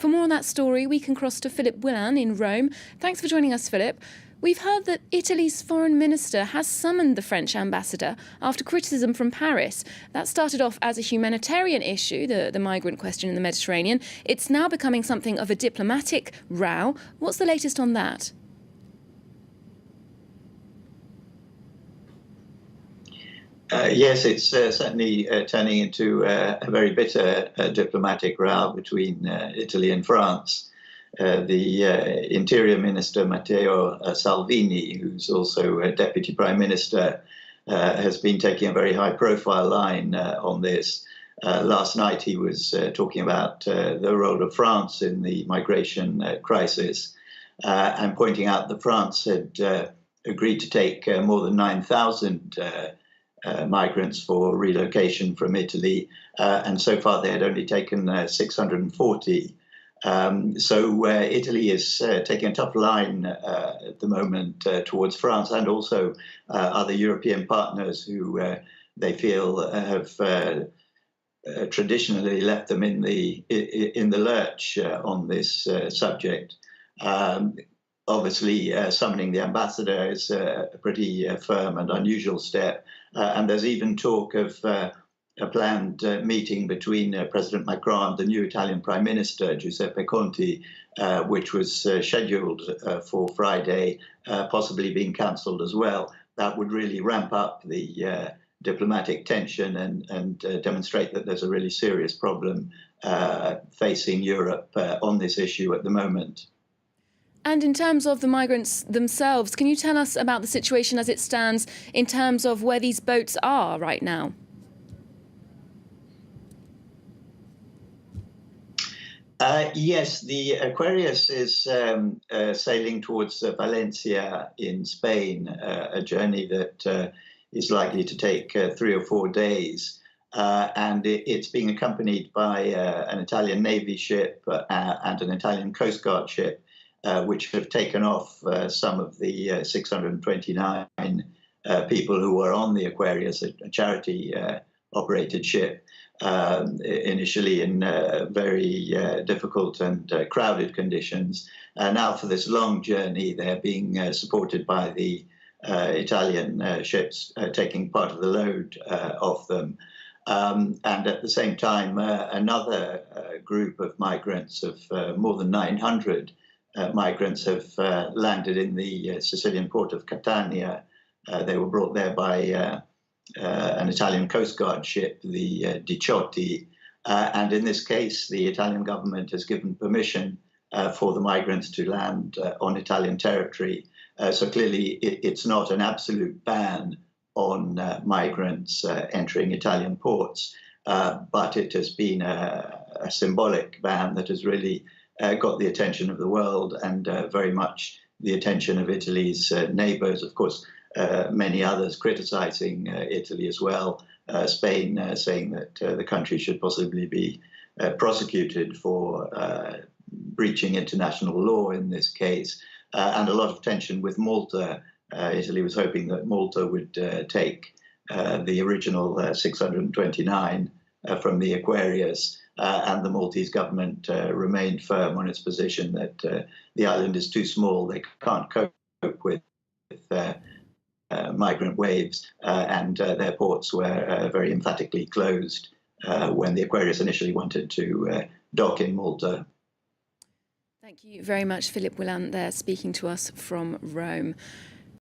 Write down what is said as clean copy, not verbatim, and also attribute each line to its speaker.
Speaker 1: For more on that story, we can cross to Philip Willan in Rome. Thanks for joining us, Philip. We've heard that Italy's foreign minister has summoned the French ambassador after criticism from Paris. That started off as a humanitarian issue, the migrant question in the Mediterranean. It's now becoming something of a diplomatic row. What's the latest on that?
Speaker 2: Yes, it's certainly turning into a very bitter diplomatic row between Italy and France. The Interior Minister Matteo Salvini, who's also a Deputy Prime Minister, has been taking a very high-profile line on this. Last night he was talking about the role of France in the migration crisis and pointing out that France had agreed to take more than 9,000 migrants for relocation from Italy, and so far they had only taken 640. So Italy is taking a tough line at the moment towards France and also other European partners who they feel have traditionally left them in the lurch on this subject. Obviously, summoning the ambassador is a pretty firm and unusual step. And there's even talk of a planned meeting between President Macron and the new Italian Prime Minister, Giuseppe Conte, which was scheduled for Friday, possibly being cancelled as well. That would really ramp up the diplomatic tension and demonstrate that there's a really serious problem facing Europe on this issue at the moment.
Speaker 1: And in terms of the migrants themselves, can you tell us about the situation as it stands in terms of where these boats are right now?
Speaker 2: Yes, the Aquarius is sailing towards Valencia in Spain, a journey that is likely to take 3 or 4 days. And it's being accompanied by an Italian Navy ship and an Italian Coast Guard ship, which have taken off some of the 629 people who were on the Aquarius, a charity-operated ship, initially in very difficult and crowded conditions. Now for this long journey, they're being supported by the Italian ships taking part of the load of them. And at the same time, another group of migrants of more than 900 migrants have landed in the Sicilian port of Catania. They were brought there by an Italian Coast Guard ship, the Diciotti. And in this case, the Italian government has given permission for the migrants to land on Italian territory. So clearly, it's not an absolute ban on migrants entering Italian ports, but it has been a symbolic ban that has really got the attention of the world and very much the attention of Italy's neighbors. Of course, many others criticizing Italy as well. Spain saying that the country should possibly be prosecuted for breaching international law in this case, and a lot of tension with Malta. Italy was hoping that Malta would take the original 629 from the Aquarius, and the Maltese government remained firm on its position that the island is too small, they can't cope with migrant waves, and their ports were very emphatically closed when the Aquarius initially wanted to dock in Malta.
Speaker 1: Thank you very much, Philip Willan, there speaking to us from Rome.